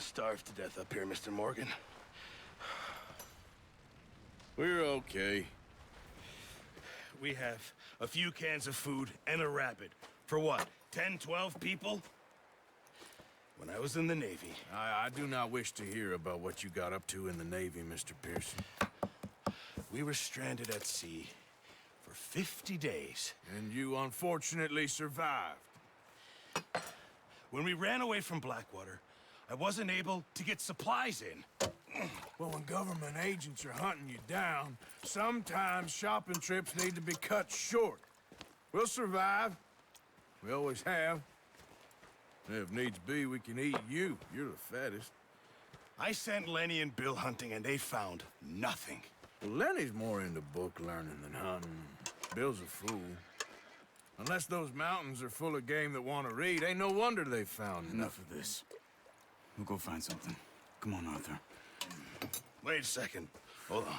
starve to death up here, Mr. Morgan. We're okay. We have a few cans of food and a rabbit. For what, 10, 12 people? When I was in the Navy... I do not wish to hear about what you got up to in the Navy, Mr. Pearson. We were stranded at sea for 50 days. And you unfortunately survived. When we ran away from Blackwater, I wasn't able to get supplies in. Well, when government agents are hunting you down, sometimes shopping trips need to be cut short. We'll survive. We always have. If needs be, we can eat you. You're the fattest. I sent Lenny and Bill hunting, and they found nothing. Well, Lenny's more into book learning than hunting. Bill's a fool. Unless those mountains are full of game that want to read, ain't no wonder they found Enough of this. We'll go find something. Come on, Arthur. Wait a second. Hold on.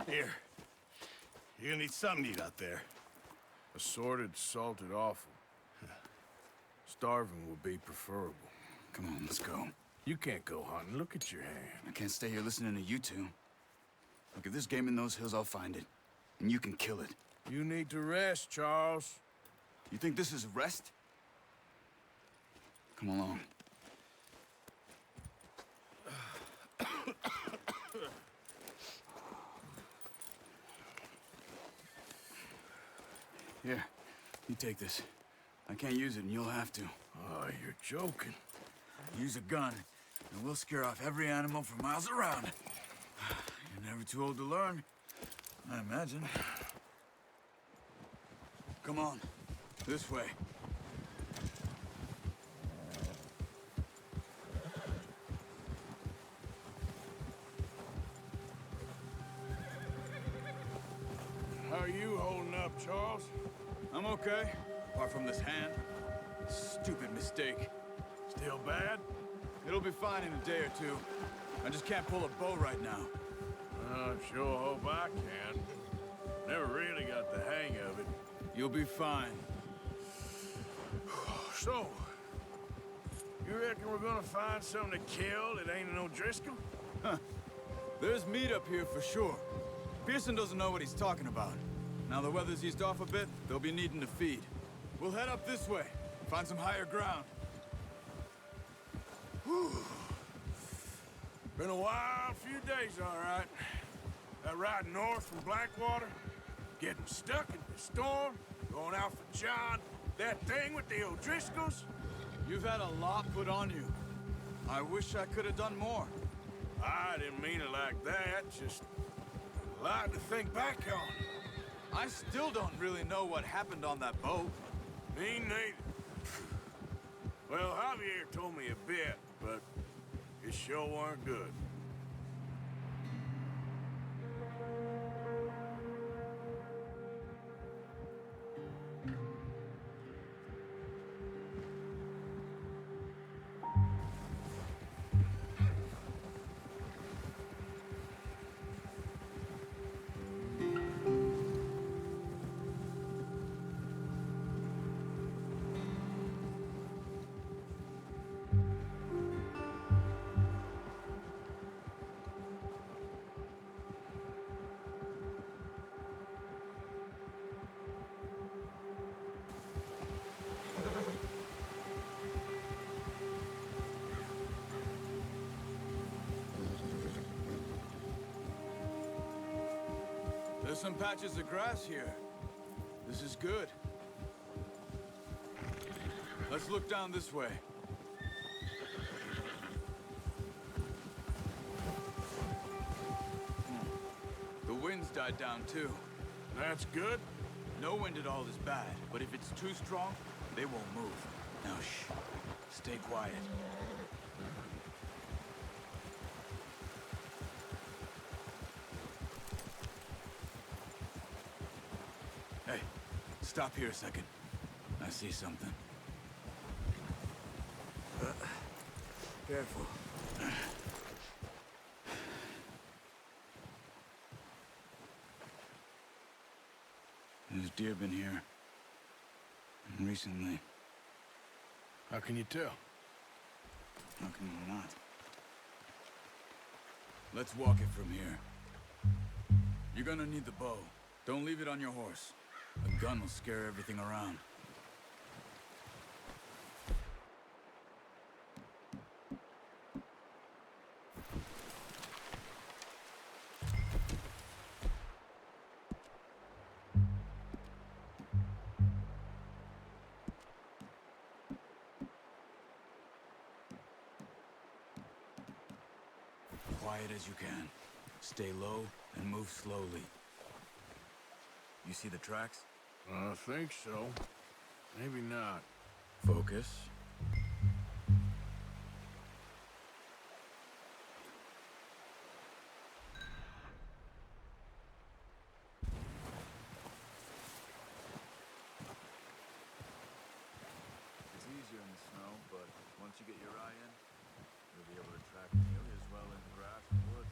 Here. You're gonna need something to eat out there. Assorted, salted offal. Starving would be preferable. Come on, let's go. You can't go hunting. Look at your hand. I can't stay here listening to you two. Look, if there's game in those hills, I'll find it. And you can kill it. You need to rest, Charles. You think this is rest? Come along. Here, you take this. I can't use it, and you'll have to. Oh, you're joking. Use a gun, and we'll scare off every animal for miles around. You're never too old to learn, I imagine. Come on, this way. How are you holding up, Charles? I'm okay, apart from this hand. Stupid mistake. Still bad? It'll be fine in a day or two. I just can't pull a bow right now. I sure hope I can. Never really got the hang of it. You'll be fine. So, you reckon we're gonna find something to kill that ain't no Driscoll? Huh. There's meat up here for sure. Pearson doesn't know what he's talking about. Now the weather's eased off a bit, they'll be needing to feed. We'll head up this way, find some higher ground. Whew. Been a wild few days, all right. That ride north from Blackwater, getting stuck in the storm, going out for John, that thing with the O'Driscolls. You've had a lot put on you. I wish I could have done more. I didn't mean it like that, just a lot to think back on. I still don't really know what happened on that boat. Me neither. Well, Javier told me a bit, but it sure weren't good. There's some patches of grass here. This is good. Let's look down this way. The wind's died down too. That's good. No wind at all is bad, but if it's too strong, they won't move. Now shh. Stay quiet. Hey, stop here a second. I see something. Careful. There's deer been here. Recently. How can you tell? How can you not? Let's walk it from here. You're gonna need the bow. Don't leave it on your horse. A gun will scare everything around. Quiet as you can. Stay low and move slowly. You see the tracks? I think so. Maybe not. Focus. It's easier in the snow, but once you get your eye in, you'll be able to track nearly as well in the grass and woods.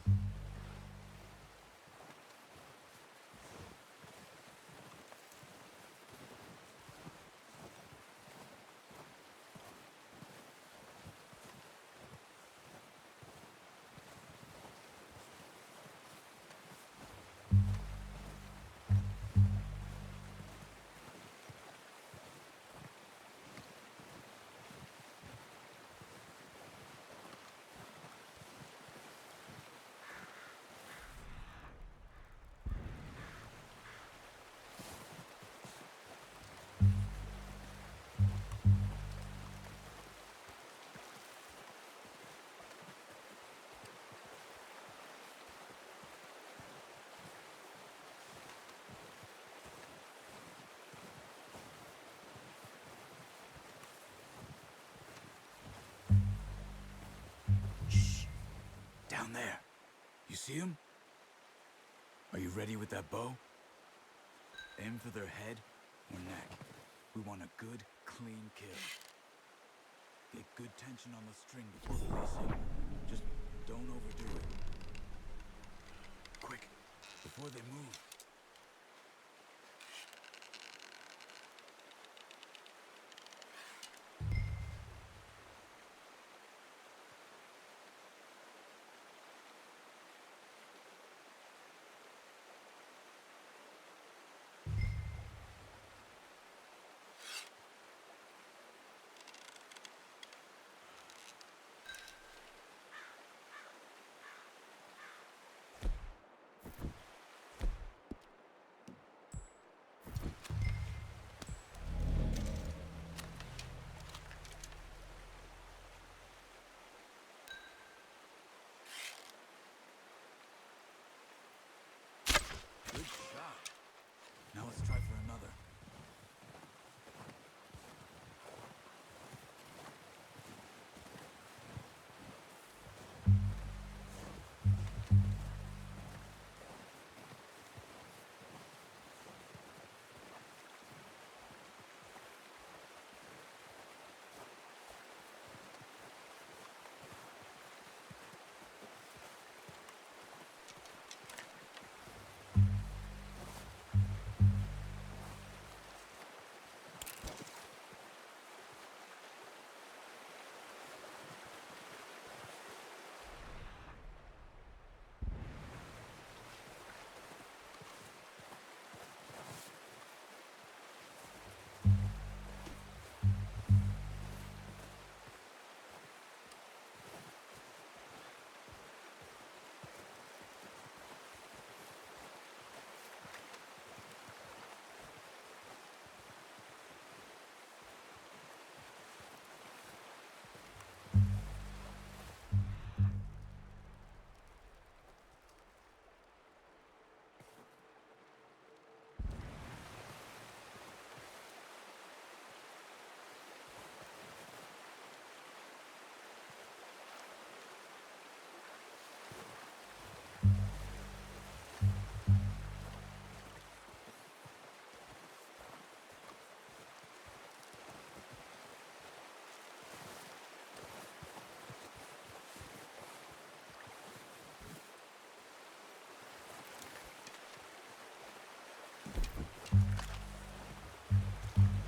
Down there. You see him? Are you ready with that bow? Aim for their head or neck. We want a good, clean kill. Get good tension on the string before releasing. Just don't overdo it. Quick, before they move. Good shot. Now let's try for another.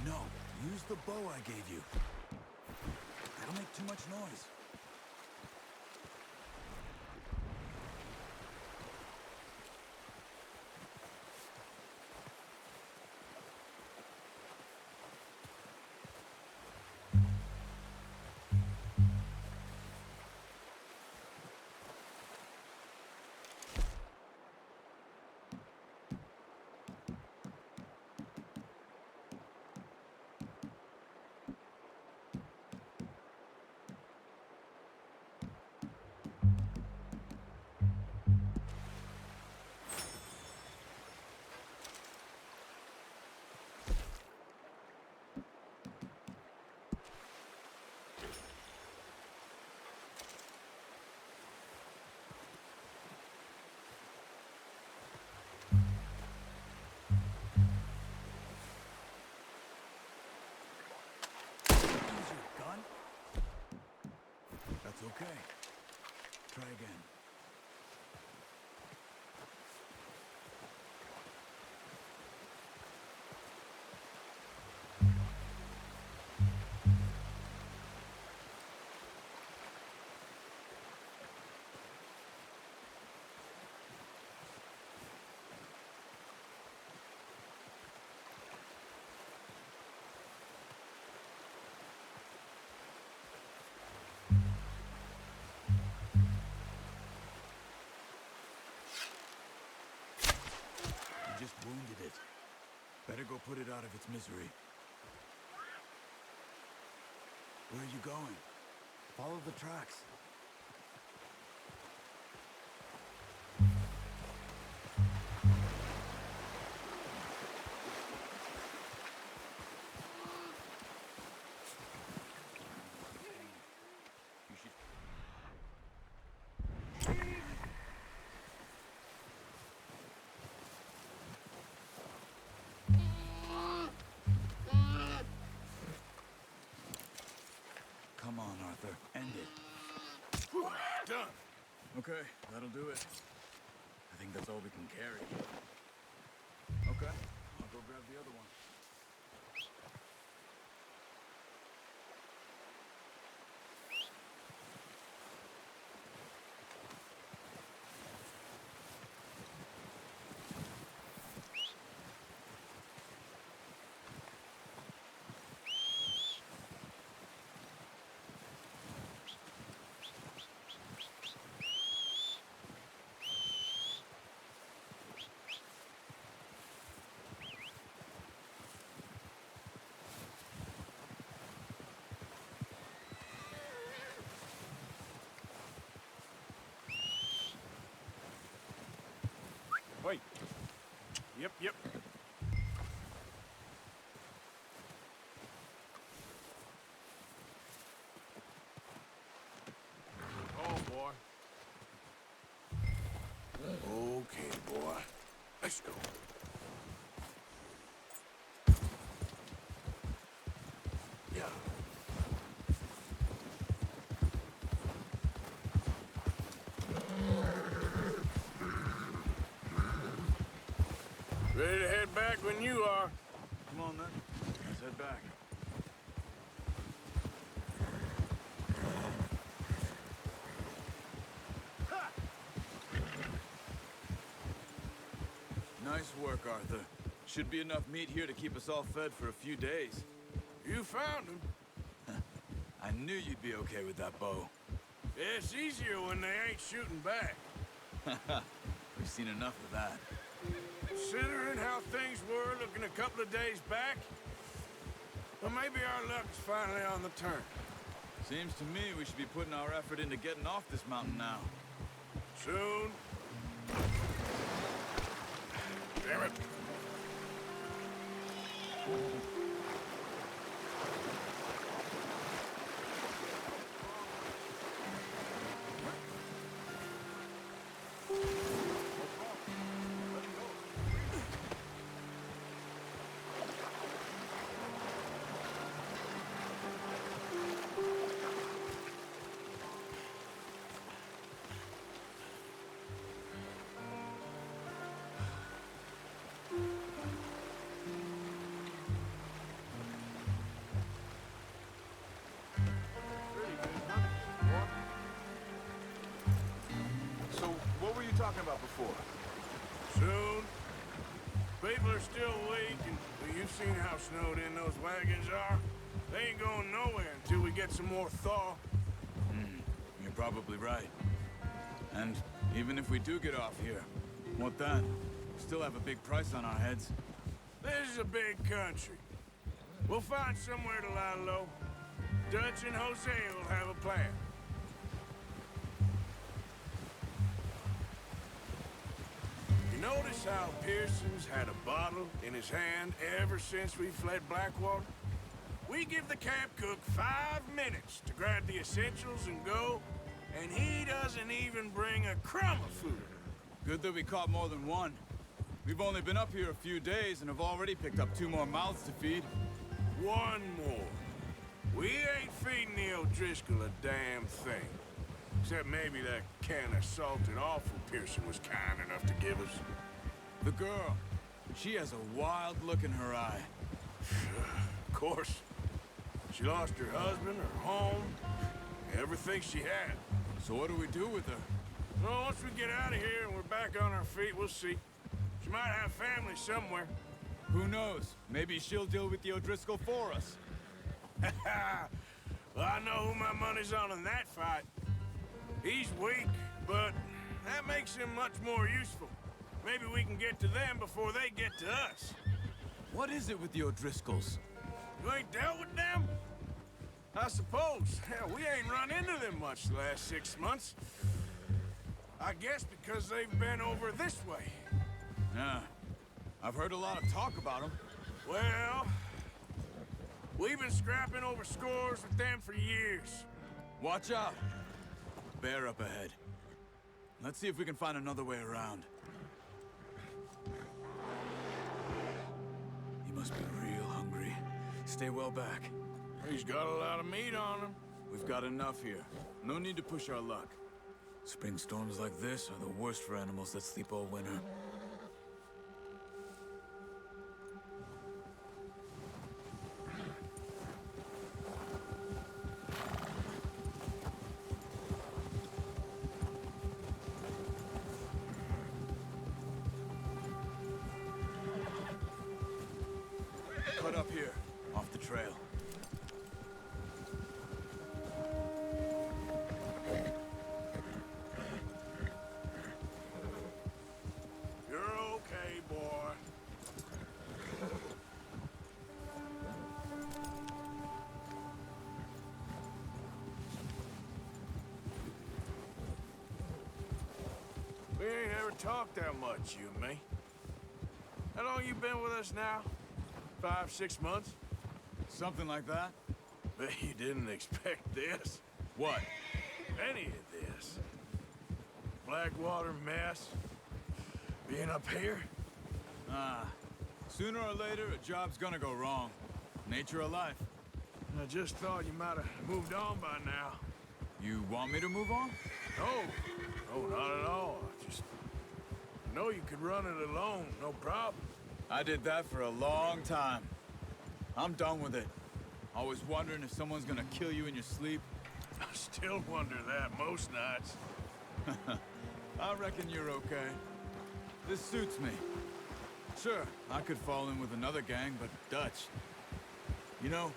No, use the bow I gave you. That'll make too much noise. done? That's okay. Try again. Just wounded it. Better go put it out of its misery. Where are you going? Follow the tracks. Come on, Arthur. End it. Whew, done. Okay, that'll do it. I think that's all we can carry. Okay, I'll go grab the other one. Wait. Yep. Oh, boy. Okay, boy. Let's go. Yeah. Ready to head back when you are. Come on, then. Let's head back. Nice work, Arthur. Should be enough meat here to keep us all fed for a few days. You found him. I knew you'd be okay with that bow. Yeah, it's easier when they ain't shooting back. We've seen enough of that. Considering how things were looking a couple of days back, well, maybe our luck's finally on the turn. Seems to me we should be putting our effort into getting off this mountain now. Soon. Damn it. Talking about before. Soon. People are still weak, and well, you've seen how snowed in those wagons are. They ain't going nowhere until we get some more thaw. You're probably right. And even if we do get off here, what then? We still have a big price on our heads. This is a big country. We'll find somewhere to lie low. Dutch and Jose will have a plan. Notice how Pearson's had a bottle in his hand ever since we fled Blackwater? We give the camp cook 5 minutes to grab the essentials and go, and he doesn't even bring a crumb of food. Good that we caught more than one. We've only been up here a few days and have already picked up 2 more mouths to feed. 1 more. We ain't feeding O'Driscoll a damn thing. Except maybe that can of salted offal Pearson was kind enough to give us. The girl. She has a wild look in her eye. Of course. She lost her husband, her home, everything she had. So what do we do with her? Well, once we get out of here and we're back on our feet, we'll see. She might have family somewhere. Who knows? Maybe she'll deal with the O'Driscoll for us. Well, I know who my money's on in that fight. He's weak, but that makes him much more useful. Maybe we can get to them before they get to us. What is it with the O'Driscolls? You ain't dealt with them? I suppose. Hell, we ain't run into them much the last 6 months. I guess because they've been over this way. Yeah. I've heard a lot of talk about them. Well, we've been scrapping over scores with them for years. Watch out. Bear up ahead. Let's see if we can find another way around. You must be real hungry. Stay well back. He's got a lot of meat on him. We've got enough here. No need to push our luck. Spring storms like this are the worst for animals that sleep all winter. Cut up here, off the trail. You're okay, boy. We ain't ever talked that much, you and me. How long you been with us now? 5, 6 months? Something like that? Bet you didn't expect this. What? Any of this. Blackwater mess. Being up here? Sooner or later, a job's gonna go wrong. Nature of life. I just thought you might have moved on by now. You want me to move on? No, not at all. I know you could run it alone, no problem. I did that for a long time. I'm done with it. Always wondering if someone's gonna kill you in your sleep. I still wonder that most nights. I reckon you're okay. This suits me. Sure, I could fall in with another gang, but Dutch... You know,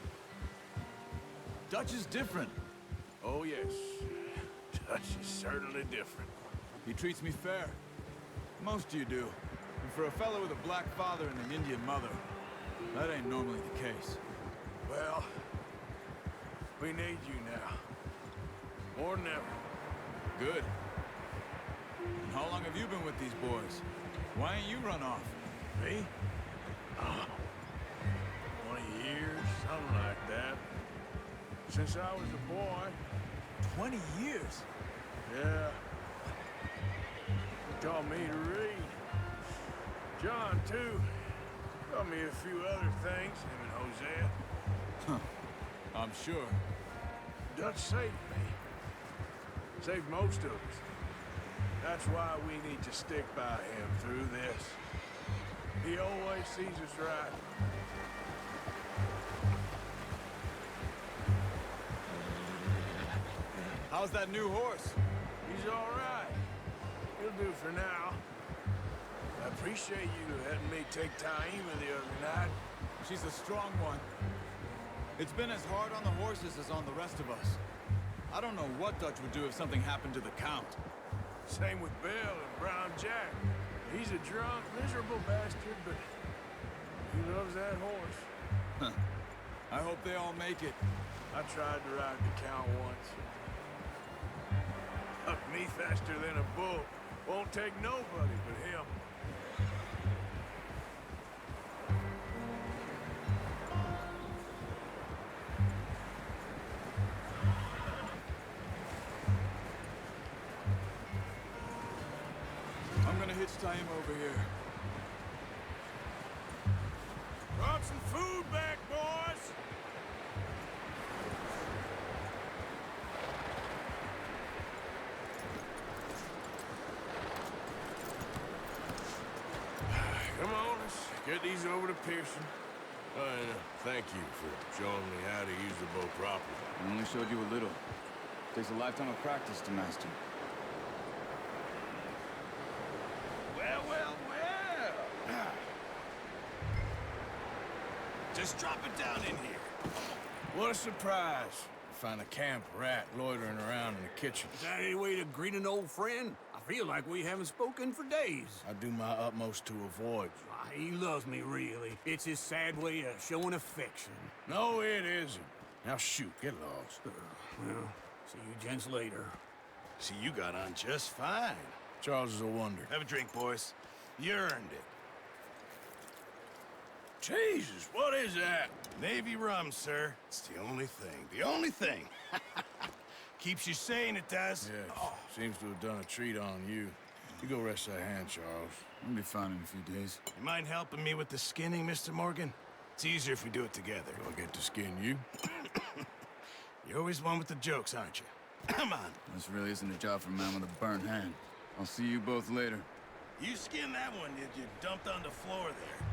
Dutch is different. Oh, yes. Dutch is certainly different. He treats me fair. Most of you do. And for a fellow with a black father and an Indian mother, that ain't normally the case. Well, we need you now. More than ever. Good. And how long have you been with these boys? Why ain't you run off? Me? Oh, 20 years, something like that. Since I was a boy. 20 years? Yeah. He taught me to read. John, too. Taught me a few other things, him and Hosea. I'm sure. Dutch saved me. Saved most of us. That's why we need to stick by him through this. He always sees us right. How's that new horse? He's all right. He'll do for now. I appreciate you letting me take Taima the other night. She's a strong one. It's been as hard on the horses as on the rest of us. I don't know what Dutch would do if something happened to the Count. Same with Bill and Brown Jack. He's a drunk, miserable bastard, but he loves that horse. I hope they all make it. I tried to ride the Count once. Huck me faster than a bull. Won't take nobody but him. I'm gonna hitch tie him over here. Brought some food back, boys! these over to Pearson. And thank you for showing me how to use the bow properly. I only showed you a little. Takes a lifetime of practice to master. Well, well, well. Just drop it down in here. What a surprise. Find a camp rat loitering around in the kitchen. Is that any way to greet an old friend? I feel like we haven't spoken for days. I do my utmost to avoid you. Ah, he loves me, really. It's his sad way of showing affection. No, it isn't. Now shoot, get lost. Well, see you gents later. See, you got on just fine. Charles is a wonder. Have a drink, boys. You earned it. Jesus, what is that? Navy rum, sir. It's the only thing. The only thing. Keeps you sane, it does. Yeah, seems to have done a treat on you. You go rest that hand, Charles. I'll be fine in a few days. You mind helping me with the skinning, Mr. Morgan? It's easier if we do it together. Do I get to skin you? You're always one with the jokes, aren't you? Come on. This really isn't a job for a man with a burnt hand. I'll see you both later. You skinned that one, did you? Dumped on the floor there.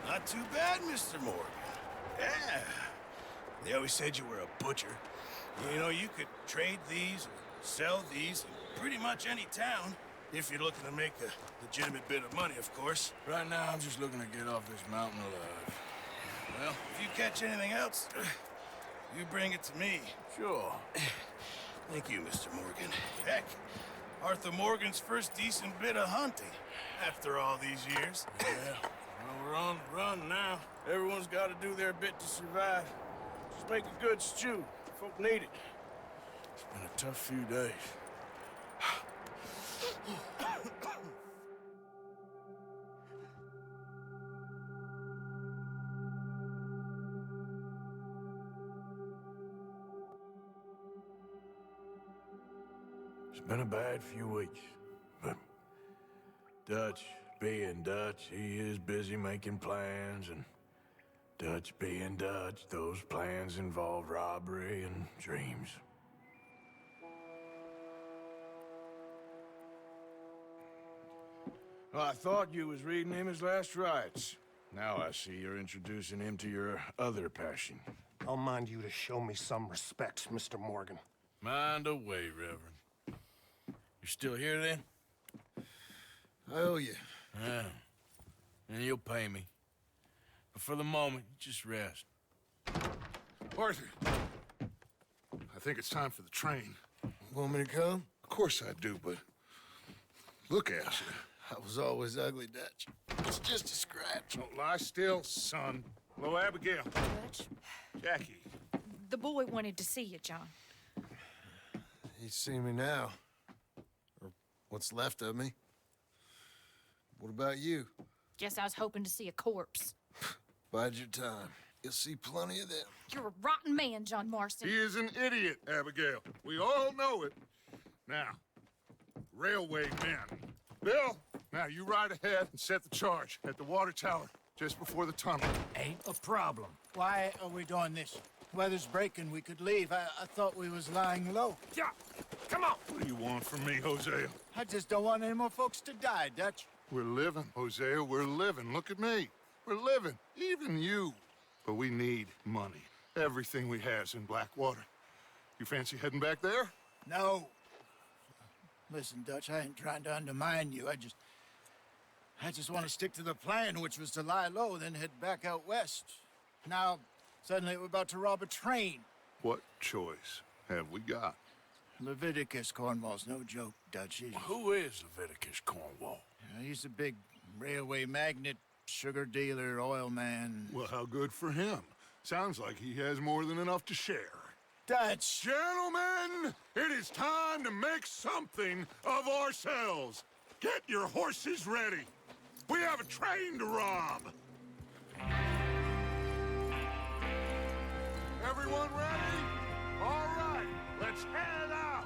Not too bad, Mr. Morgan. Yeah. They always said you were a butcher. You know, you could trade these or sell these in pretty much any town, if you're looking to make a legitimate bit of money, of course. Right now, I'm just looking to get off this mountain alive. Well, if you catch anything else, you bring it to me. Sure. Thank you, Mr. Morgan. Heck, Arthur Morgan's first decent bit of hunting after all these years. Yeah. Well, we're on the run now. Everyone's got to do their bit to survive. Just make a good stew. Folk need it. It's been a tough few days. It's been a bad few weeks, but Dutch being Dutch, he is busy making plans, and Dutch being Dutch, those plans involve robbery and dreams. Well, I thought you was reading him his last rites. Now I see you're introducing him to your other passion. I'll mind you to show me some respect, Mr. Morgan. Mind away, Reverend. You still here, then? I owe you. Yeah. And you'll pay me. But for the moment, just rest. Arthur, I think it's time for the train. Want me to come? Of course I do, but look at you. I was always ugly, Dutch. It's just a scratch. Don't lie still, son. Hello, Abigail. Dutch, Jackie. the boy wanted to see you, John. He's seen me now. Or what's left of me. What about you? Guess I was hoping to see a corpse. Bide your time. You'll see plenty of them. You're a rotten man, John Marston. He is an idiot, Abigail. We all know it. Now, railway men. Bill, now you ride ahead and set the charge at the water tower just before the tunnel. Ain't a problem. Why are we doing this? Weather's breaking. We could leave. I thought we was lying low. Yeah, come on. What do you want from me, Hosea? I just don't want any more folks to die, Dutch. We're living, Hosea. We're living. Look at me. We're living. Even you. But we need money. Everything we has in Blackwater. You fancy heading back there? No. Listen, Dutch, I ain't trying to undermine you. I just want to stick to the plan, which was to lie low, then head back out west. Now, suddenly we're about to rob a train. What choice have we got? Leviticus Cornwall's no joke, Dutch. Who is Leviticus Cornwall? He's a big railway magnate, sugar dealer, oil man. Well, how good for him. Sounds like he has more than enough to share. Dutch! Gentlemen, it is time to make something of ourselves. Get your horses ready. We have a train to rob. Everyone ready? All right, let's head out.